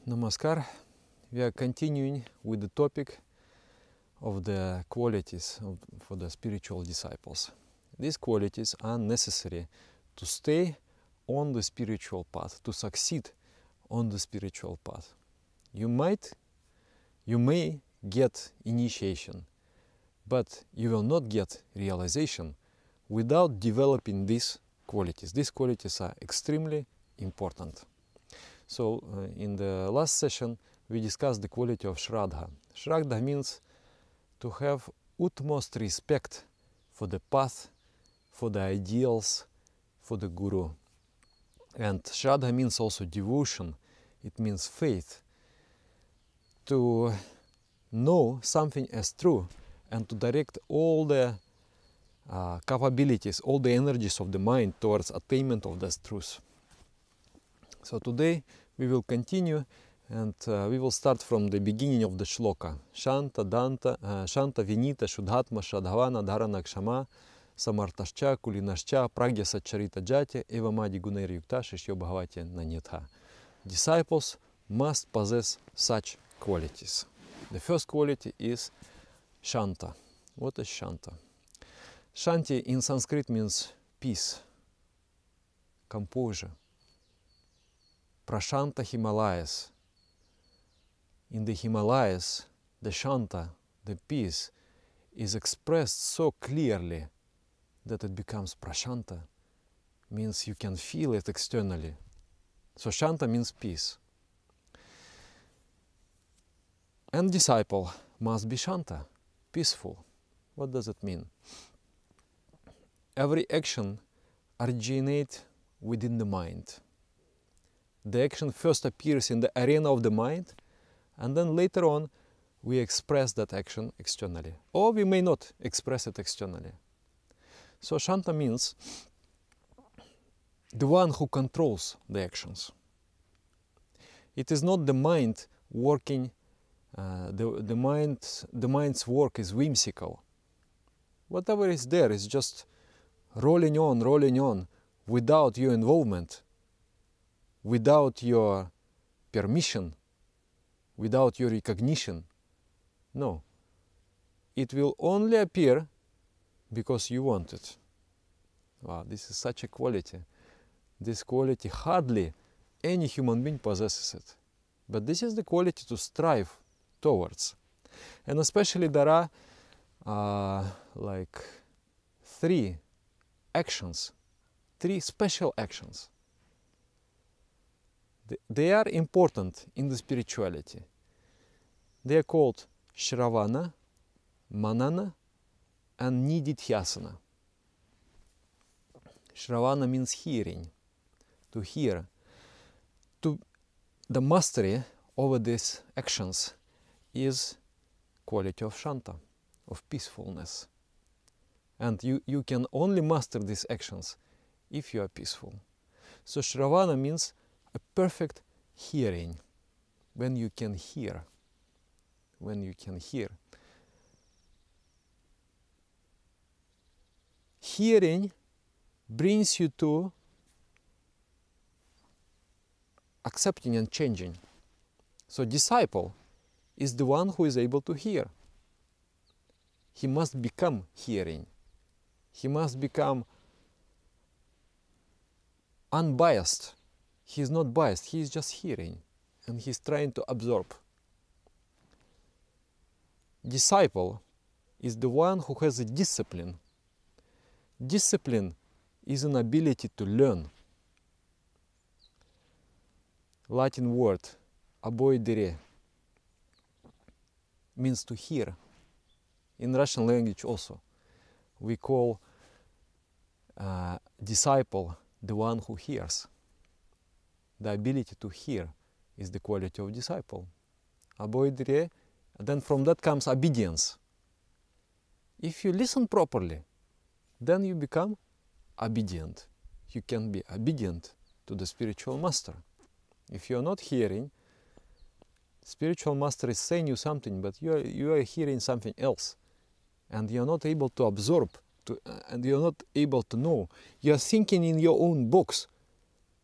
Namaskar. We are continuing with the topic of the qualities for the spiritual disciples. These qualities are necessary to stay on the spiritual path, to succeed on the spiritual path. You may get initiation, but you will not get realization without developing these qualities. These qualities are extremely important. So in the last session we discussed the quality of Shraddha. Shraddha means to have utmost respect for the path, for the ideals, for the Guru. And Shraddha means also devotion. It means faith. To know something as true and to direct all the capabilities, all the energies of the mind towards attainment of this truth. So today we will continue and we will start from the beginning of the shloka. Shanta Vinita Shudhatma Shradhavana Dharana Kshama Samartascha Kulinascha Pragya Satcharita Jati Evamadi Gunair Yukta Shishyo Bhagavati Nanitha. Disciples must possess such qualities. The first quality is Shanta. What is Shanta? Shanti in Sanskrit means peace, composure. Prashanta Himalayas. In the Himalayas, the Shanta, the peace, is expressed so clearly that it becomes Prashanta, means you can feel it externally. So Shanta means peace. And disciple must be Shanta, peaceful. What does it mean? Every action originates within the mind. The action first appears in the arena of the mind, and then later on we express that action externally. Or we may not express it externally. So Shanta means the one who controls the actions. It is not the mind working, the mind's work is whimsical. Whatever is there is just rolling on, without your involvement, without your permission, without your recognition. No. It will only appear because you want it. Wow, this is such a quality. This quality hardly any human being possesses it. But this is the quality to strive towards. And especially there are like three special actions. They are important in the spirituality. They are called Shravana, Manana, and Nididhyasana. Shravana means hearing, to hear. The mastery over these actions is quality of Shanta, of peacefulness. And you can only master these actions if you are peaceful. So Shravana means a perfect hearing, when you can hear. Hearing brings you to accepting and changing. So disciple is the one who is able to hear. He must become hearing. He must become unbiased. He is not biased, he is just hearing, and he is trying to absorb. Disciple is the one who has a discipline. Discipline is an ability to learn. Latin word, aboidere, means to hear. In Russian language also, we call disciple the one who hears. The ability to hear is the quality of disciple. Aboidere, then from that comes obedience. If you listen properly, then you become obedient. You can be obedient to the spiritual master. If you are not hearing, spiritual master is saying you something, but you are hearing something else. And you are not able to absorb, and you are not able to know. You are thinking in your own box.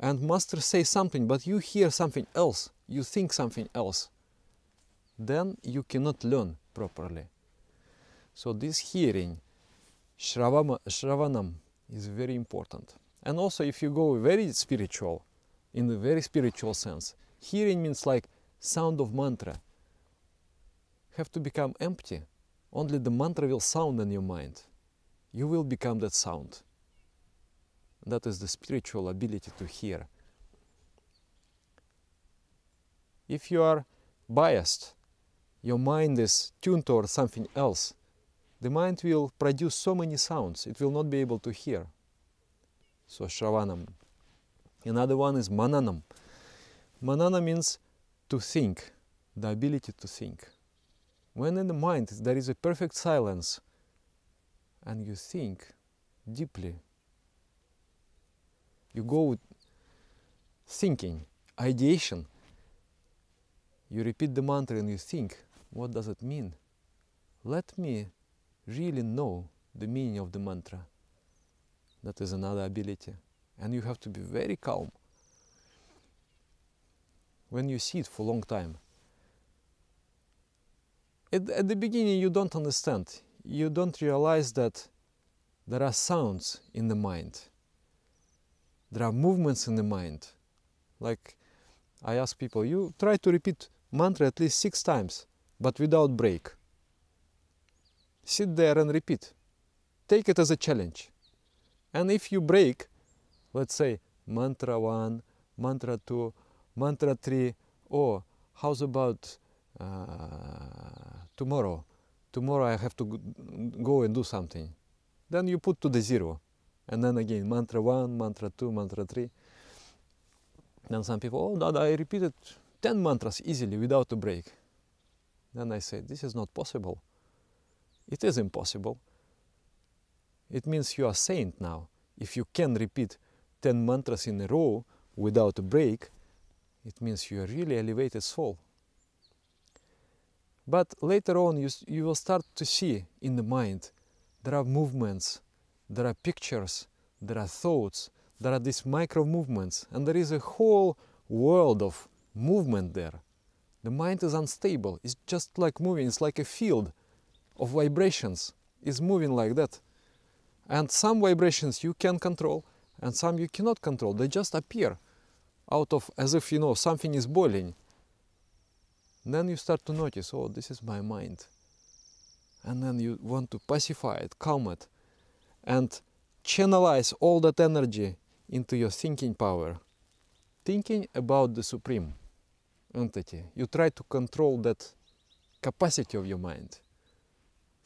and master says something, but you hear something else, you think something else, then you cannot learn properly. So this hearing, Shravanam, is very important. And also if you go very spiritual, in the very spiritual sense, hearing means like sound of mantra. Have to become empty. Only the mantra will sound in your mind. You will become that sound. That is the spiritual ability to hear. If you are biased, your mind is tuned towards something else, the mind will produce so many sounds, it will not be able to hear. So Shravanam. Another one is Mananam. Manana means to think, the ability to think. When in the mind there is a perfect silence and you think deeply, you go with thinking, ideation, you repeat the mantra and you think, what does it mean? Let me really know the meaning of the mantra. That is another ability. And you have to be very calm when you see it for a long time. At the beginning you don't understand. You don't realize that there are sounds in the mind. There are movements in the mind. Like I ask people, you try to repeat mantra at least 6 times, but without break. Sit there and repeat. Take it as a challenge. And if you break, let's say mantra 1, mantra 2, mantra 3, or how's about tomorrow? Tomorrow I have to go and do something. Then you put to the 0. And then again, mantra 1, mantra 2, mantra 3. Then some people, oh, Dada, I repeated 10 mantras easily without a break. Then I say, this is not possible. It is impossible. It means you are saint now. If you can repeat 10 mantras in a row without a break, it means you are really elevated soul. But later on you will start to see in the mind there are movements, there are pictures, there are thoughts, there are these micro movements, and there is a whole world of movement there. The mind is unstable, it's just like moving, it's like a field of vibrations, it's moving like that. And some vibrations you can control and some you cannot control, they just appear out of, as if, you know, something is boiling. And then you start to notice, oh, this is my mind. And then you want to pacify it, calm it, and channelize all that energy into your thinking power. Thinking about the Supreme Entity. You try to control that capacity of your mind.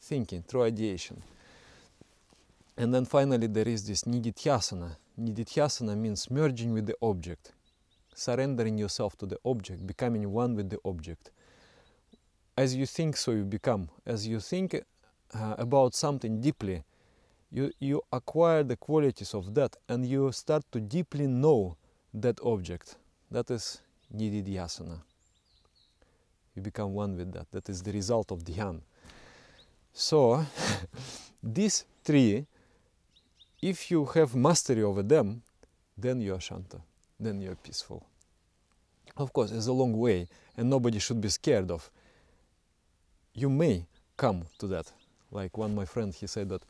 Thinking through ideation. And then finally there is this Nididhyasana. Nididhyasana means merging with the object. Surrendering yourself to the object, becoming one with the object. As you think, so you become. As you think about something deeply, you acquire the qualities of that and you start to deeply know that object. That is Nididhyasana. You become one with that. That is the result of Dhyan. So, these 3, if you have mastery over them, then you are Shanta. Then you are peaceful. Of course, it's a long way and nobody should be scared of. You may come to that. Like one my friend, he said that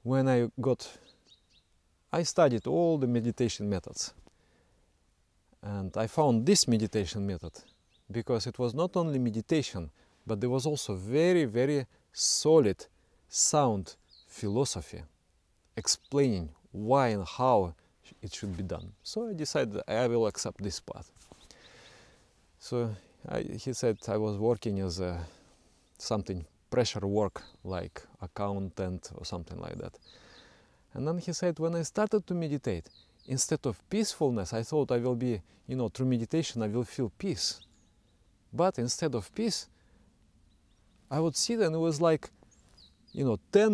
when I studied all the meditation methods and I found this meditation method because it was not only meditation, but there was also very, very solid, sound philosophy explaining why and how it should be done. So I decided I will accept this path. So he said I was working as something pressure work, like accountant or something like that. And then he said, when I started to meditate, instead of peacefulness, I thought I will be, through meditation I will feel peace. But instead of peace, I would sit and it was like, 10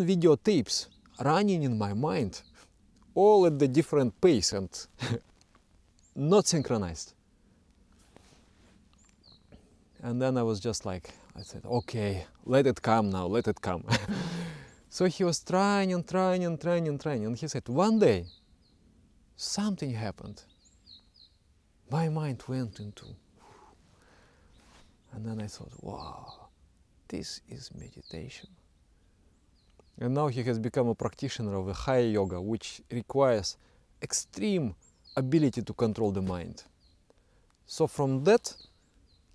videotapes running in my mind, all at the different pace and not synchronized. And then I was just like, I said, okay, let it come now, let it come. So he was trying and trying and trying and trying. And he said, one day, something happened. My mind went into, and then I thought, wow, this is meditation. And now he has become a practitioner of a higher yoga, which requires extreme ability to control the mind. So from that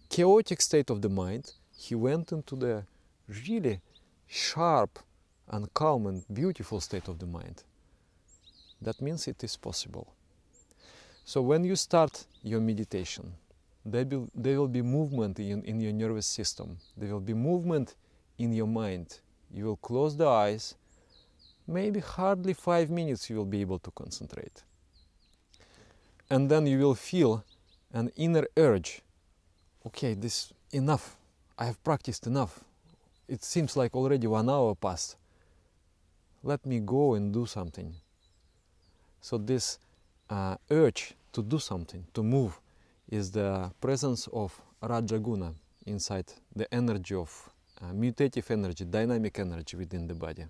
chaotic state of the mind, he went into the really sharp and calm and beautiful state of the mind. That means it is possible. So when you start your meditation, there will be movement in your nervous system. There will be movement in your mind. You will close the eyes. Maybe hardly 5 minutes you will be able to concentrate. And then you will feel an inner urge. Okay, this enough. I have practiced enough. It seems like already 1 hour passed. Let me go and do something. So this urge to do something, to move, is the presence of Rajaguna inside the energy of mutative energy, dynamic energy within the body.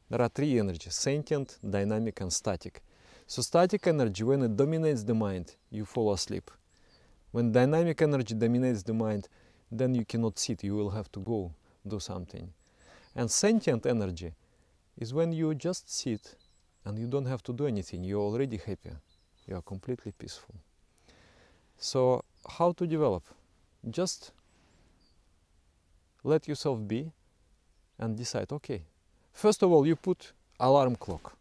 There are 3 energies: sentient, dynamic and static. So static energy, when it dominates the mind, you fall asleep. When dynamic energy dominates the mind, then you cannot sit, you will have to go do something. And sentient energy is when you just sit and you don't have to do anything, you're already happy, you are completely peaceful. So how to develop? Just let yourself be and decide, okay, first of all, you put alarm clock.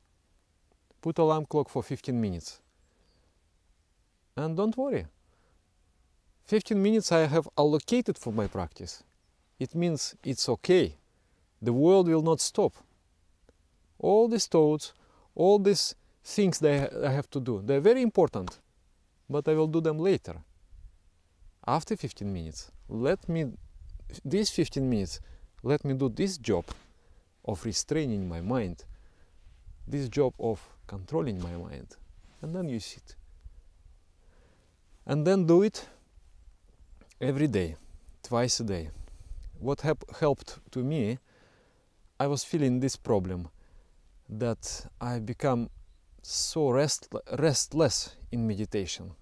Put alarm clock for 15 minutes. And don't worry. 15 minutes I have allocated for my practice. It means it's okay. The world will not stop. All these thoughts, all these things that I have to do, they're very important, but I will do them later. After 15 minutes, these 15 minutes, let me do this job of restraining my mind, this job of controlling my mind, and then you sit. And then do it every day, twice a day. What helped to me, I was feeling this problem that I become so restless in meditation.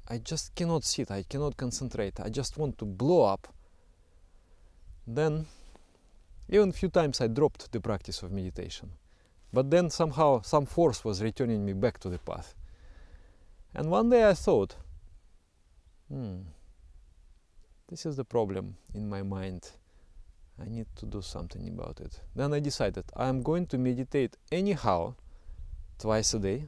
I just cannot sit, I cannot concentrate, I just want to blow up. Then, even a few times I dropped the practice of meditation. But then somehow some force was returning me back to the path. And one day I thought, this is the problem in my mind. I need to do something about it. Then I decided I am going to meditate anyhow, twice a day,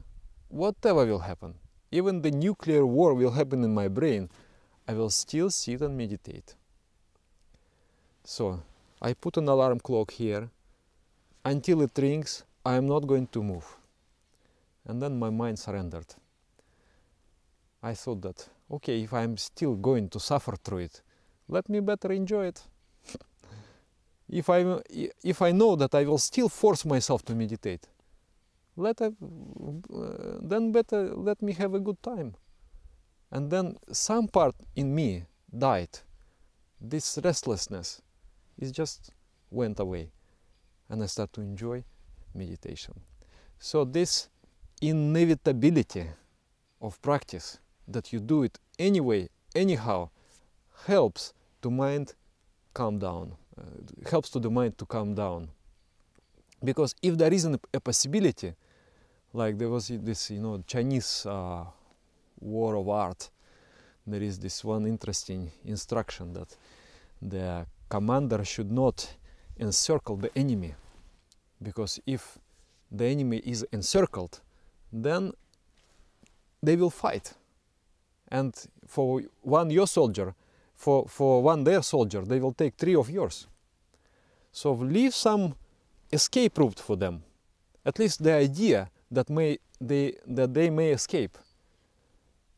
whatever will happen. Even the nuclear war will happen in my brain, I will still sit and meditate. So I put an alarm clock here. Until it rings, I am not going to move. And then my mind surrendered. I thought that, okay, if I'm still going to suffer through it, let me better enjoy it. If I know that I will still force myself to meditate, then better let me have a good time. And then some part in me died. This restlessness just went away, and I start to enjoy meditation. So this inevitability of practice, that you do it anyway, anyhow, helps to mind calm down, helps to the mind to calm down. Because if there isn't a possibility, like there was this, Chinese war of art, there is this one interesting instruction that the commander should not encircle the enemy, because if the enemy is encircled, then they will fight. And for one your soldier, for one their soldier, they will take 3 of yours. So leave some escape route for them, at least the idea that they may escape.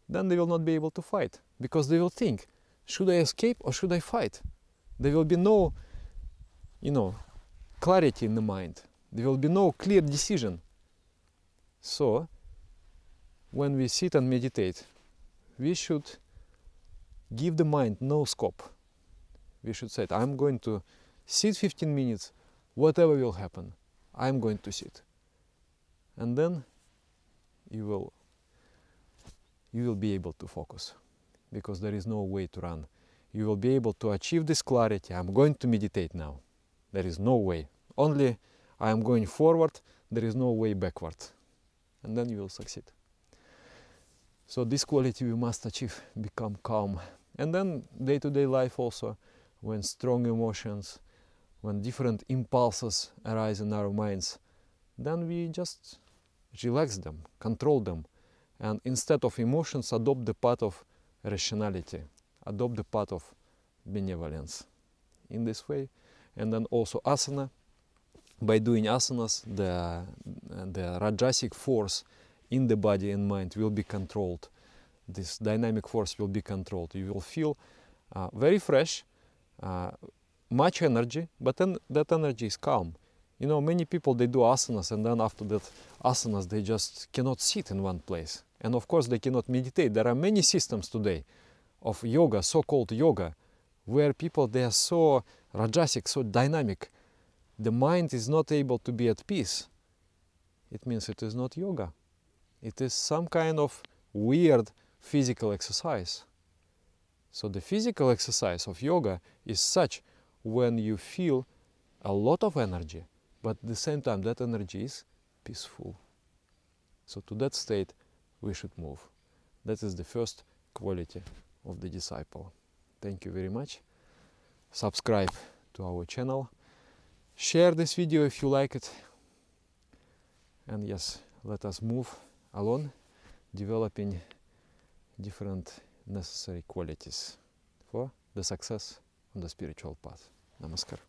Then they will not be able to fight, because they will think, should I escape or should I fight? There will be no, clarity in the mind. There will be no clear decision. So, when we sit and meditate, we should give the mind no scope. We should say, I'm going to sit 15 minutes, whatever will happen, I'm going to sit. And then you will be able to focus, because there is no way to run. You will be able to achieve this clarity. I'm going to meditate now. There is no way. Only I am going forward. There is no way backward. And then you will succeed. So this quality we must achieve, become calm. And then day-to-day life also, when strong emotions, when different impulses arise in our minds, then we just relax them, control them, and instead of emotions, adopt the path of rationality, adopt the path of benevolence in this way. And then also asana, by doing asanas, the Rajasic force in the body and mind will be controlled. This dynamic force will be controlled. You will feel very fresh, much energy, but then that energy is calm. You know, many people, they do asanas, and then after that asanas, they just cannot sit in one place. And of course, they cannot meditate. There are many systems today of yoga, so-called yoga, where people, they are so Rajasic, so dynamic. The mind is not able to be at peace. It means it is not yoga. It is some kind of weird physical exercise. So the physical exercise of yoga is such when you feel a lot of energy, but at the same time that energy is peaceful. So to that state we should move. That is the first quality of the disciple. Thank you very much. Subscribe to our channel. Share this video if you like it. And yes, let us move along, developing different necessary qualities for the success on the spiritual path. Namaskar.